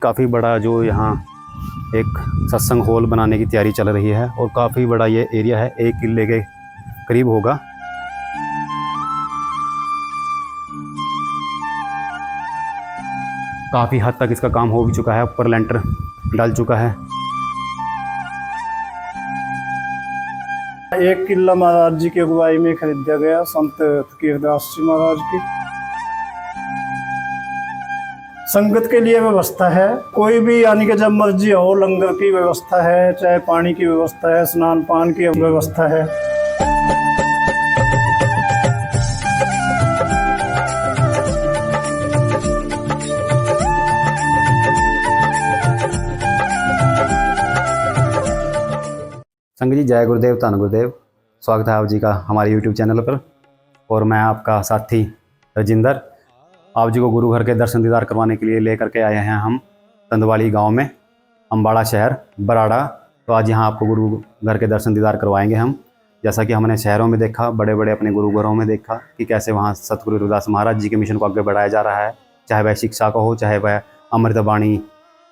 काफ़ी बड़ा जो यहाँ एक सत्संग हॉल बनाने की तैयारी चल रही है और काफ़ी बड़ा ये एरिया है, 1 किले के करीब होगा। काफ़ी हद तक इसका काम हो भी चुका है, ऊपर लेंटर डाल चुका है। 1 किला महाराज जी की अगुवाई में खरीदा गया, संत फकीरदास जी महाराज की। संगत के लिए व्यवस्था है, कोई भी यानी कि जब मर्जी हो, लंगर की व्यवस्था है, चाहे पानी की व्यवस्था है, स्नान पान की व्यवस्था है। संगत जी, जय गुरुदेव, धन गुरुदेव। स्वागत है आप जी का हमारे YouTube चैनल पर और मैं आपका साथी राजिंदर आप जी को गुरु घर के दर्शन दीदार करवाने के लिए लेकर के आए हैं हम तंदवाली गांव में, अम्बाड़ा शहर, बराड़ा। तो आज यहाँ आपको गुरु घर के दर्शन दीदार करवाएंगे हम। जैसा कि हमने शहरों में देखा, बड़े बड़े अपने गुरु घरों में देखा कि कैसे वहाँ सतगुरु रविदास महाराज जी के मिशन को आगे बढ़ाया जा रहा है, चाहे वह शिक्षा का हो, चाहे वह अमृतवाणी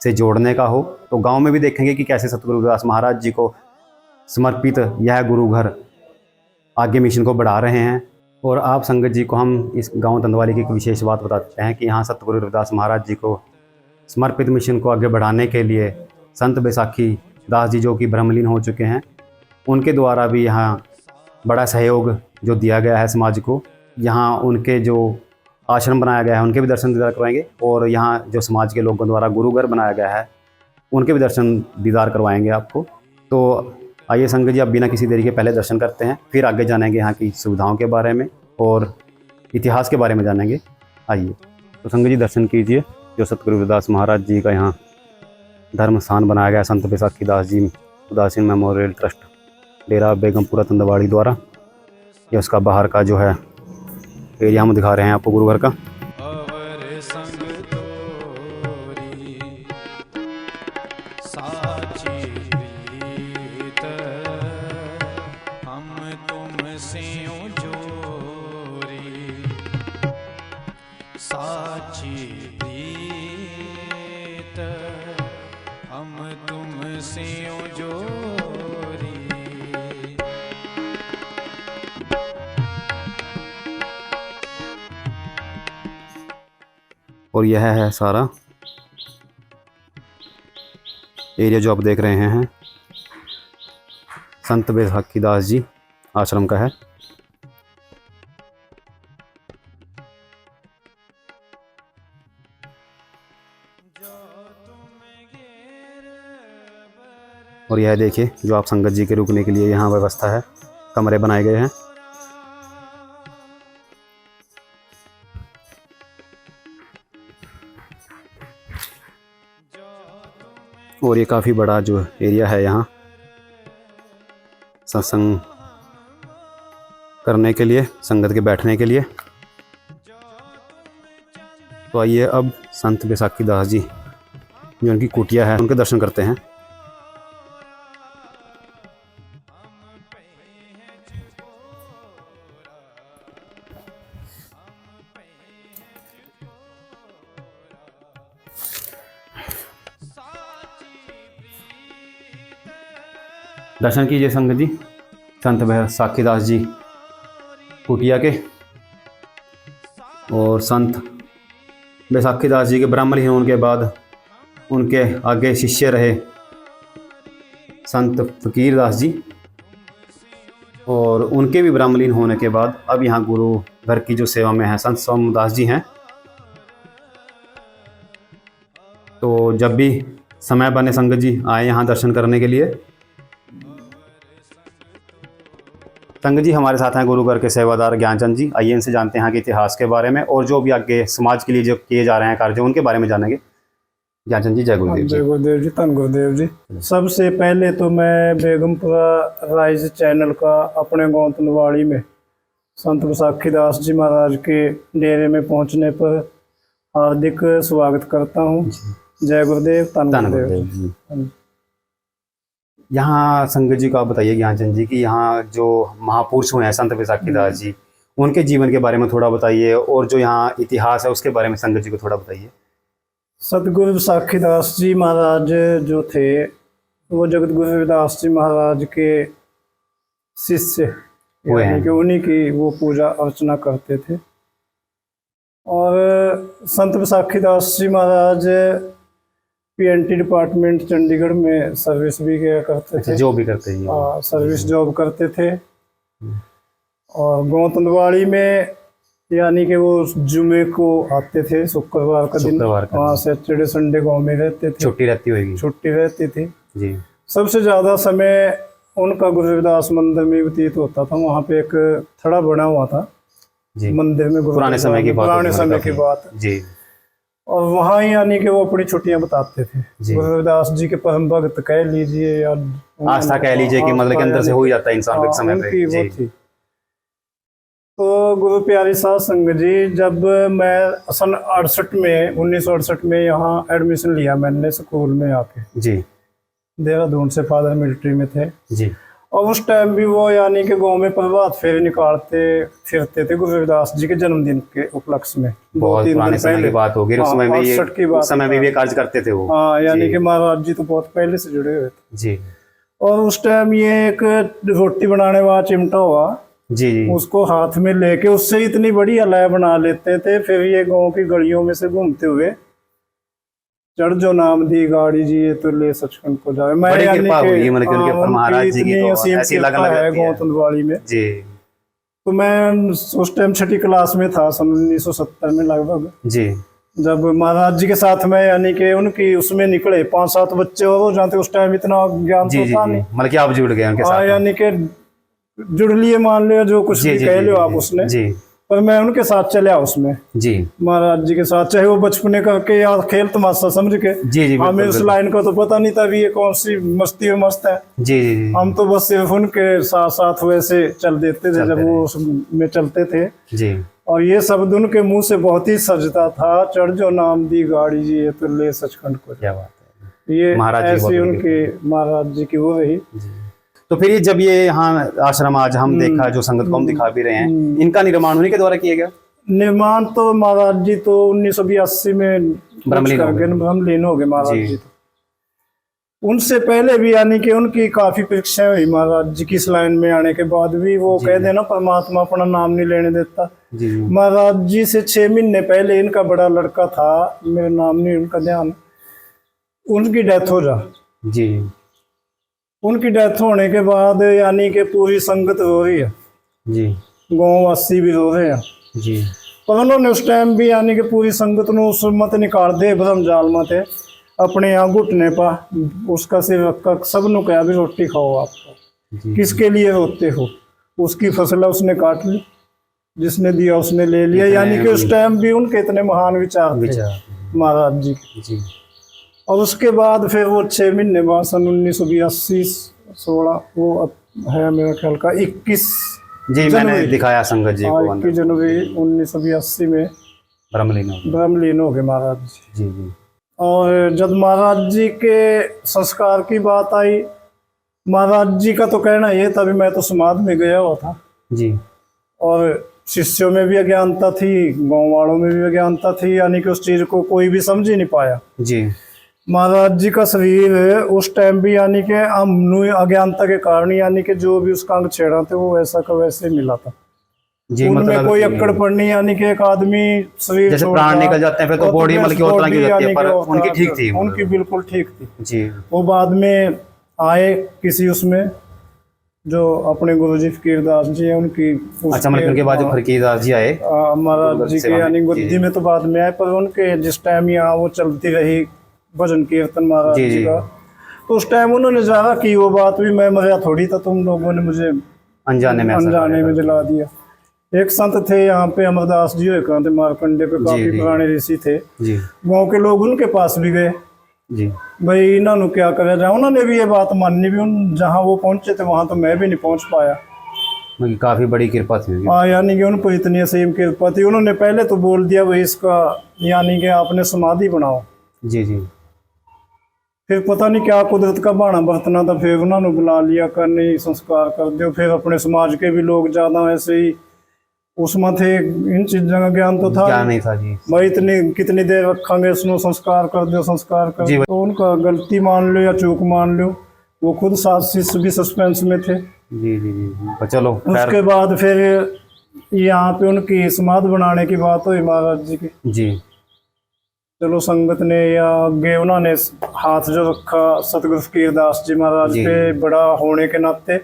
से जोड़ने का हो। तो गाँव में भी देखेंगे कि कैसे सतगुरु रविदास महाराज जी को समर्पित यह गुरु घर आगे मिशन को बढ़ा रहे हैं। और आप संगत जी को हम इस गांव तंदवाली की एक विशेष बात बताते हैं कि यहाँ सतगुरु रविदास महाराज जी को समर्पित मिशन को आगे बढ़ाने के लिए संत बैसाखी दास जी, जो कि ब्रह्मलीन हो चुके हैं, उनके द्वारा भी यहाँ बड़ा सहयोग जो दिया गया है समाज को। यहाँ उनके जो आश्रम बनाया गया है उनके भी दर्शन दीदार करवाएंगे और यहाँ जो समाज के लोगों द्वारा गुरु घर बनाया गया है उनके भी दर्शन दीदार करवाएंगे आपको। तो आइए संगत जी, आप बिना किसी देरी के पहले दर्शन करते हैं, फिर आगे जानेंगे यहाँ की सुविधाओं के बारे में और इतिहास के बारे में जानेंगे। आइए तो संगत जी, दर्शन कीजिए जो सतगुरु रविदास महाराज जी का यहाँ धर्म स्थान बनाया गया संत बैसाखी दास जी उदासीन मेमोरियल ट्रस्ट, डेरा बेगमपुरा तंदवाड़ी द्वारा। ये उसका बाहर का जो है एरिया हम दिखा रहे हैं आपको गुरु घर का। साची प्रीत हम तुमसे जोरी। और यह है सारा एरिया जो आप देख रहे हैं संत बैसाखी दास जी आश्रम का है। और यह देखिए जो आप संगत जी के रुकने के लिए यहाँ व्यवस्था है, कमरे बनाए गए हैं। और ये काफ़ी बड़ा जो एरिया है यहाँ सत्संग करने के लिए, संगत के बैठने के लिए। तो आइए अब संत बैसाखी दास जी जो उनकी कुटिया है उनके दर्शन करते हैं। दर्शन कीजिए संगत जी संत बैसाखी दास जी कुटिया के। और संत बैसाखी दास जी के ब्रह्मलीन होने के बाद उनके आगे शिष्य रहे संत फकीरदास जी, और उनके भी ब्रह्मलीन होने के बाद अब यहाँ गुरु घर की जो सेवा में है संत सोमदास जी हैं। तो जब भी समय बने संगत जी आए यहाँ दर्शन करने के लिए। संगत जी हमारे साथ हैं गुरु घर के सेवादार ज्ञानचंद जी। आइए इनसे जानते हैं कि इतिहास के बारे में और जो भी आगे समाज के लिए जो किए जा रहे हैं कार्य उनके बारे में जानेंगे। ज्ञानचंद जी, जय गुरुदेव। जय गुरुदेव जी, धन गुरुदेव जी। सबसे पहले तो मैं बेगमपुरा राइज चैनल का अपने गाँव तंदवाड़ी में संत बैसाखी दास जी महाराज के डेरे में पहुँचने पर हार्दिक स्वागत करता हूँ। जय गुरुदेव, धन गुरुदेव जी। यहाँ संगत जी को आप बताइए ज्ञानचंद जी कि यहाँ जो महापुरुष हुए हैं संत बैसाखी दास जी, उनके जीवन के बारे में थोड़ा बताइए और जो यहाँ इतिहास है उसके बारे में संगत जी को थोड़ा बताइए। सतगुरु विसाखीदास जी महाराज जो थे वो जगत गुरु रविदास जी महाराज के शिष्य, हुए हैं। यानी कि उन्हीं की वो पूजा अर्चना करते थे। और संत विसाखीदास जी महाराज पीएनटी डिपार्टमेंट चंडीगढ़ में सर्विस भी किया करते थे। जो भी करते हैं। हाँ, सर्विस जॉब करते थे। और गौतंदवाड़ी में यानी कि वो जुमे को आते थे, शुक्रवार का दिन। हाँ, सैटरडे संडे गांव में रहते थे, छुट्टी रहती होगी। छुट्टी रहती थी जी। सबसे ज्यादा समय उनका गुरु रविदास मंदिर में व्यतीत होता था। वहाँ पे एक थड़ा बना हुआ था जी। मंदिर में, पुराने समय की बात, पुराने समय की बात जी। और वहाँ ही यानी कि वो अपनी छुट्टियां बताते थे। गुरु रविदास जी के परम भक्त कह लीजिए या आस्था कह लीजिए कि मतलब के अंदर से हो ही जाता है इंसान के समय पे। वो थी। तो गुरु प्यारी साध संगत जी, जब मैं सन 68 में 1968 में यहाँ एडमिशन लिया मैंने स्कूल में आके जी। देहरादून से, फादर मिलिट्री में थे जी। और उस टाइम भी वो यानी कि गांव में प्रभात फेरी निकालते फिरते थे गुरु रविदास जी के जन्मदिन के उपलक्ष्य में। बहुत पुराने समय की बात होगी। उस समय में ये 68 की बात, उस समय में भी कार्य करते थे वो। हाँ, यानी कि महाराज जी तो बहुत पहले से जुड़े हुए थे जी। और उस टाइम ये एक रोटी बनाने वाला चिमटा हुआ जी जी। उसको हाथ में लेके उससे इतनी बड़ी अलाय बना लेते थे। फिर ये गांव की गलियों में से घूमते हुए चढ़ जो नाम दी गाड़ी जी ये तो ले सचखंड को जाए। मैं बड़ी यानी कृपा कि हुई मतलब कि उनके ऊपर महाराज जी की तो असीम ऐसी लगन कृपा है लगती है। गौतमवाड़ी में। जी। तो मैं उस टाइम 6ठी क्लास में था, सन 1970 में लगभग, जी। जब महाराज जी के साथ में यानी कि उनकी उसमें निकले 5-7 बच्चे और हो जाते। उस टाइम इतना ज्ञान जी तो जी था जी। नहीं, मतलब कि आप जुड़ गए उनके साथ। यानी कि जुड़ लिए, मान लिया जो कुछ जी भी जी कह जी लो जी आप उसने। जी पर मैं उनके साथ चला उसमें, जी महाराज जी के साथ, चाहे वो बचपने करके या खेल तमाशा समझ के। जी जी। हमें बिल्कुल उस बिल्कुल। लाइन का तो पता नहीं था भी ये कौन सी मस्ती में मस्त है। जी जी जी हम तो बस सिर्फ उनके साथ साथ वैसे चल देते थे जब वो उसमें चलते थे। जी। और ये शब्द उनके मुंह से बहुत ही सजता था, चढ़ जो नाम दी गाड़ी जी ये तो ले सचखंड को। क्या बात है। ये महाराज जी ऐसी बहुत उनकी महाराज जी की वो रही। तो फिर ये जब ये यहाँ आश्रम आज हम देखा, जो संगत को हम दिखा भी रहे हैं, इनका निर्माण उन्हीं के द्वारा किया गया। निर्माण तो महाराज जी तो 1982 में ब्रह्मलीन हो गए महाराज जी तो। उनसे पहले भी यानी कि उनकी काफी परीक्षाएं हुई महाराज जी की इस लाइन में आने के बाद भी। वो कह देना परमात्मा अपना नाम नहीं लेने देता। जी जी। महाराज जी से 6 महीने पहले इनका बड़ा लड़का था, मेरा नाम नहीं उनका ध्यान, उनकी डेथ हो जा। जी। उनकी डेथ होने के बाद यानी कि पूरी संगत रो रही है, जी। गाँव वासी भी रो रहे हैं जी। पर उन्होंने उस टाइम भी यानी कि पूरी संगत ने उस मत निकाल दे भ्रम जाल मत है अपने यहाँ घुटने पा उसका सिर्फ सब नु कहा भी रोटी खाओ आप, किसके लिए रोते हो। उसकी फसल उसने काट ली, जिसने दिया उसने ले लिया। यानी कि उस टाइम भी उनके इतने महान विचार थे महाराज जी। जी। और उसके बाद फिर वो 6 महीने बाद सन 1982-16 वो है मेरा ख्याल का 21 जी मैंने दिखाया संगत जी को। 21 जनवरी 1982 में ब्रह्मलीन हो गए महाराज जी। जी जी। और जब महाराज जी के संस्कार की बात आई, महाराज जी का तो कहना ये था भी मैं तो समाधि में गया हुआ था जी। और शिष्यों में भी अज्ञानता थी, गांव वालों में भी अज्ञानता थी, यानी कि उस चीज को कोई भी समझ ही नहीं पाया। जी। महाराज जी का शरीर उस टाइम भी यानी कि अज्ञानता के कारण यानी कि जो भी उसका अंग छेड़ा थे वो वैसा का वैसे मिला था। जी। उनमें मतलब कोई अक्कड़ पड़नी, यानी कि एक आदमी शरीर जैसे प्राण निकल जाते हैं फिर तो बॉडी मतलब की और तरह की हो जाती है, पर उनकी ठीक थी। उनकी बिल्कुल ठीक थी जी। वो बाद में आए किसी उसमें जो अपने गुरुजी फकीरदास जी हैं उनकी। अच्छा, मतलब उनके बाद जो फकीरदास जी आए महाराज जी के यानी गुद्दी में तो बाद में आए, पर उनके जिस टाइम यहाँ वो चलती रही भजन कीर्तन महाराज जी का, तो उस टाइम उन्होंने ज़्यादा की वो बात भी मैं मजा थोड़ी था, तुम लोगों ने मुझे अनजाने में दिला दिया। एक संत थे यहाँ पे अमरदास जी हुए थे मारकंडे पे, काफी पुराने ऋषि थे। गांव के लोग उनके पास भी गए जी भाई इन्होंने क्या करे जाए। उन्होंने भी ये बात माननी भी, उन जहाँ वो पहुंचे थे वहां तो मैं भी नहीं पहुंच पाया। काफी बड़ी कृपा थी। हाँ, यानी कि उन पर इतनी असीम कृपा थी। उन्होंने पहले तो बोल दिया भाई इसका यानी कि आपने समाधि बनाओ। जी जी। फिर पता नहीं क्या कुदरत का बहाना बरतना था, फिर उन्होंने बुला लिया करने संस्कार कर दो। फिर अपने समाज के भी लोग ज़्यादा ऐसे ही उसमें थे इन चीजों का ज्ञान तो था क्या नहीं था जी। भाई इतनी कितनी देर रखेंगे इसमें, संस्कार कर दो संस्कार कर जी दो। तो उनका गलती मान लो या चूक मान लो, वो खुद 7 शिष्य भी सस्पेंस में थे। जी जी जी। तो चलो उसके बाद फिर यहाँ पे उनकी समाधि बनाने की बात हुई महाराज जी की। जी चलो संगत ने या आगे उन्होंने हाथ जो रखा सतगुरु फकीरदास जी महाराज जी। पे, बड़ा होने के नाते,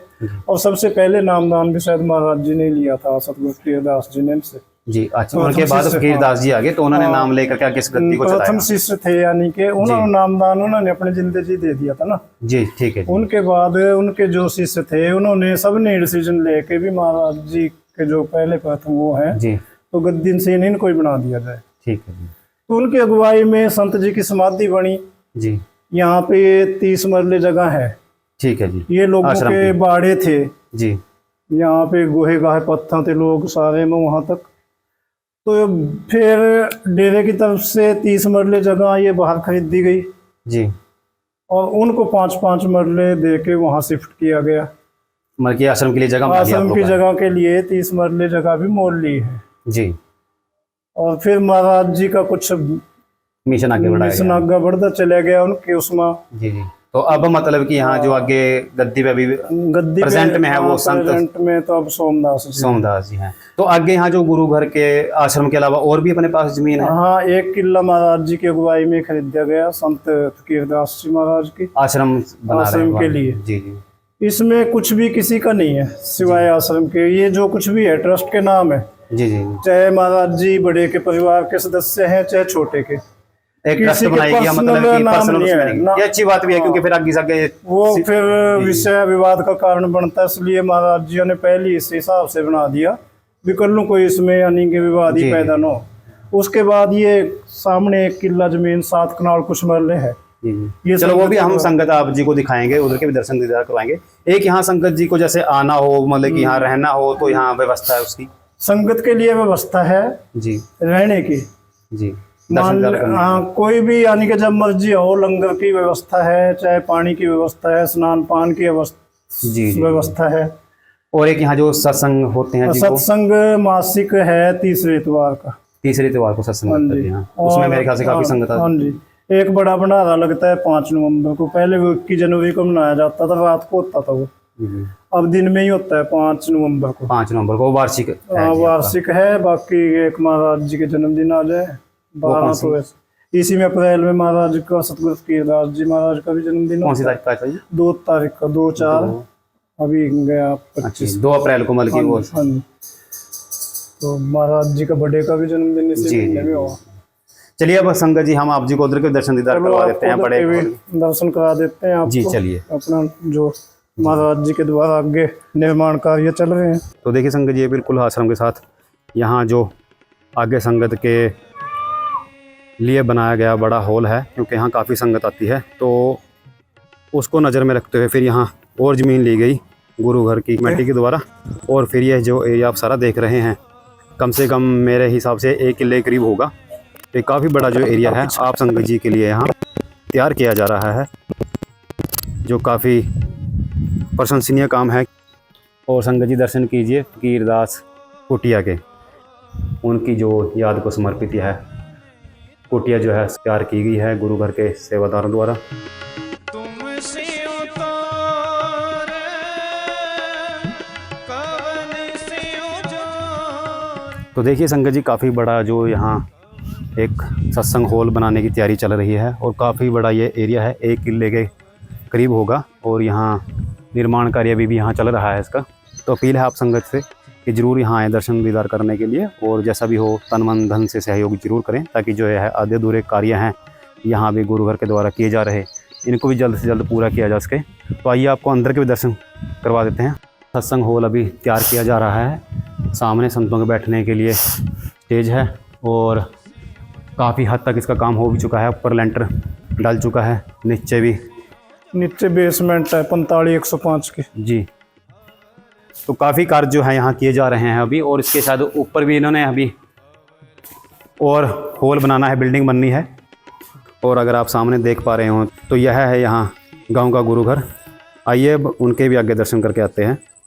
और सबसे पहले नामदान भी शायद महाराज जी ने लिया था, सतगुरु फकीरदास जी ने इनसे। जी। अच्छा, प्रथम उनके बाद शिष्य, फकीरदास जी आगे तो उन्होंने हाँ। नाम लेकर के आगे इस गद्दी को प्रथम चलाया। शिष्य थे, यानी कि उन्होंने नामदान उन्होंने अपने जिंदे जी दे दिया था ना। जी ठीक है जी। उनके बाद उनके जो शिष्य थे उन्होंने सबने डिसीजन लेके भी महाराज जी के जो पहले प्रथम वो है जी तो गद्दी से इनको ही बना दिया जाए। ठीक है जी। तो उनकी अगुवाई में संत जी की समाधि बनी। जी यहाँ पे 30 मरले जगह है। ठीक है जी। ये लोगों आश्रम के की। बाड़े थे, जी यहाँ पे गोहे गाहे पत्थर थे लोग सारे में वहां तक। तो फिर डेरे की तरफ से 30 मरले जगह ये बाहर खरीद दी गई जी। और उनको 5-5 मरले दे के वहां शिफ्ट किया गया। मतलब कि आश्रम के लिए जगह बना दी आप आश्रम की लोगों ने। जगह के लिए 30 मरले जगह भी मोल ली है। जी। और फिर महाराज जी का कुछ मिशन आगे बढ़ाया मिशन गया। आगे बढ़ता चले गया उनके उसमें। जी जी। तो अब मतलब कि यहाँ जो आगे गद्दी पे अभी गद्दी प्रेजेंट में है वो संत प्रेजेंट में तो अब सोमदास जी। सोमदास जी हैं। तो आगे यहाँ जो गुरु घर के आश्रम के अलावा और भी अपने पास जमीन है? हाँ, 1 किला महाराज जी की अगुवाई में खरीदा गया संत फकीरदास जी महाराज की आश्रम बना रहे आश्रम हैं के वहाँ। लिए। जी जी। इसमें कुछ भी किसी का नहीं है सिवाय आश्रम के। ये जो कुछ भी है ट्रस्ट के नाम है, जी जी। चाहे महाराज जी बड़े के परिवार के सदस्य हैं चाहे छोटे के। एक किसी ट्रस्ट के बनाई गया, मतलब personal कि नाम पर्सनल नहीं है, ना। ये अच्छी बात भी है क्योंकि फिर आगे जाके वो फिर विषय विवाद का कारण बनता है, इसलिए महाराज जी ने पहले इस हिसाब से बना दिया भी कर लूं कोई इसमें यानी कि विवाद ही जी। पैदा न हो। उसके बाद ये सामने 1 किला जमीन 7 कनाल कुछ मरले है। जी जी। ये चलो वो भी संगत हम को- संगत आप जी को दिखाएंगे, उधर के भी दर्शन दीदार करवाएंगे। एक यहाँ संगत जी को जैसे आना हो, मतलब कि यहाँ रहना हो तो यहाँ व्यवस्था है उसकी? संगत के लिए व्यवस्था है जी रहने की। जी। मान दर्शन दीदार करने हाँ, कोई भी यानी कि जब मर्जी हो, लंगर की व्यवस्था है, चाहे पानी की व्यवस्था है, स्नान पान की की। जी जी। व्यवस्था है। और एक यहाँ जो सत्संग होते हैं जी वो सत्संग मासिक है 30वें इतवार का। तीसरे त्योहार को सत्संग हाँ करते जी। हैं यहाँ। उसमें मेरे ख्याल से काफी संगत हाँ आती है। जी। एक बड़ा भंडारा लगता है 5 नवंबर को। पहले वो 21 जनवरी को मनाया जाता था, रात को होता था वो। जी जी। अब दिन में ही होता है 5 नवंबर को। 5 नवंबर को वार्षिक है जी हाँ, आपका। वार्षिक है। बाकी एक महाराज जी के जन्मदिन आ जाए 12 कौन सी? तो वैसे इसी में अप्रैल में महाराज का सतगुरु फकीरदास जी महाराज का भी जन्मदिन कौन सी होता है। तारीख का है जी? 2 तारीख का 2/4 अभी गया अच्छा 25। 2 अप्रैल को, मतलब कि वो। हाँ जी। तो महाराज जी का बर्थडे का भी जन्मदिन इसी जी, महीने जी, में हुआ। चलिए अब संगत जी हम आप जी को उधर के दर्शन दीदार चलो करवा देते हैं आपको बड़े। भी दर्शन करा देते हैं आपको। जी चलिए। अपना जो महाराज जी के द्वारा आगे निर्माण कार्य चल रहे हैं। तो देखिए संगत जी ये बिल्कुल आश्रम के साथ यहाँ जो आगे संगत के लिए बनाया गया बड़ा हॉल है, क्योंकि यहाँ काफ़ी संगत आती है तो उसको नज़र में रखते हुए फिर यहाँ और ज़मीन ली गई गुरु घर की कमेटी के द्वारा। और फिर यह जो एरिया आप सारा देख रहे हैं कम से कम मेरे हिसाब से 1 किले के करीब होगा। ये काफ़ी बड़ा जो एरिया है आप संगत जी के लिए यहाँ तैयार किया जा रहा है, जो काफ़ी प्रशंसनीय काम है। और संगत जी दर्शन कीजिए फकीरदास कुटिया के, उनकी जो याद को समर्पित है कुटिया जो है तैयार की गई है गुरु घर के सेवादारों द्वारा। तुमसे उतार कवन से उजाड़। तो देखिए संगत जी काफ़ी बड़ा जो यहाँ एक सत्संग हॉल बनाने की तैयारी चल रही है और काफ़ी बड़ा ये एरिया है, 1 किले के करीब होगा। और यहाँ निर्माण कार्य अभी भी यहाँ चल रहा है इसका। तो अपील है आप संगत से कि ज़रूर यहाँ आए दर्शन दीदार करने के लिए, और जैसा भी हो तन मन धन से सहयोग जरूर करें, ताकि जो है आधे अधूरे कार्य हैं यहाँ भी गुरु घर के द्वारा किए जा रहे, इनको भी जल्द से जल्द पूरा किया जा सके। तो आइए आपको अंदर के भी दर्शन करवा देते हैं। सत्संग हॉल अभी तैयार किया जा रहा है। सामने संतों के बैठने के लिए स्टेज है और काफ़ी हद तक इसका काम हो भी चुका है। ऊपर लेंटर डल चुका है, नीचे भी। नीचे बेसमेंट है 45-105 की। जी। तो काफ़ी कार्य जो है यहाँ किए जा रहे हैं अभी, और इसके साथ ऊपर भी इन्होंने अभी और हॉल बनाना है, बिल्डिंग बननी है। और अगर आप सामने देख पा रहे हो तो यह है यहाँ गांव का गुरु घर। आइए अब उनके भी आगे दर्शन करके आते हैं।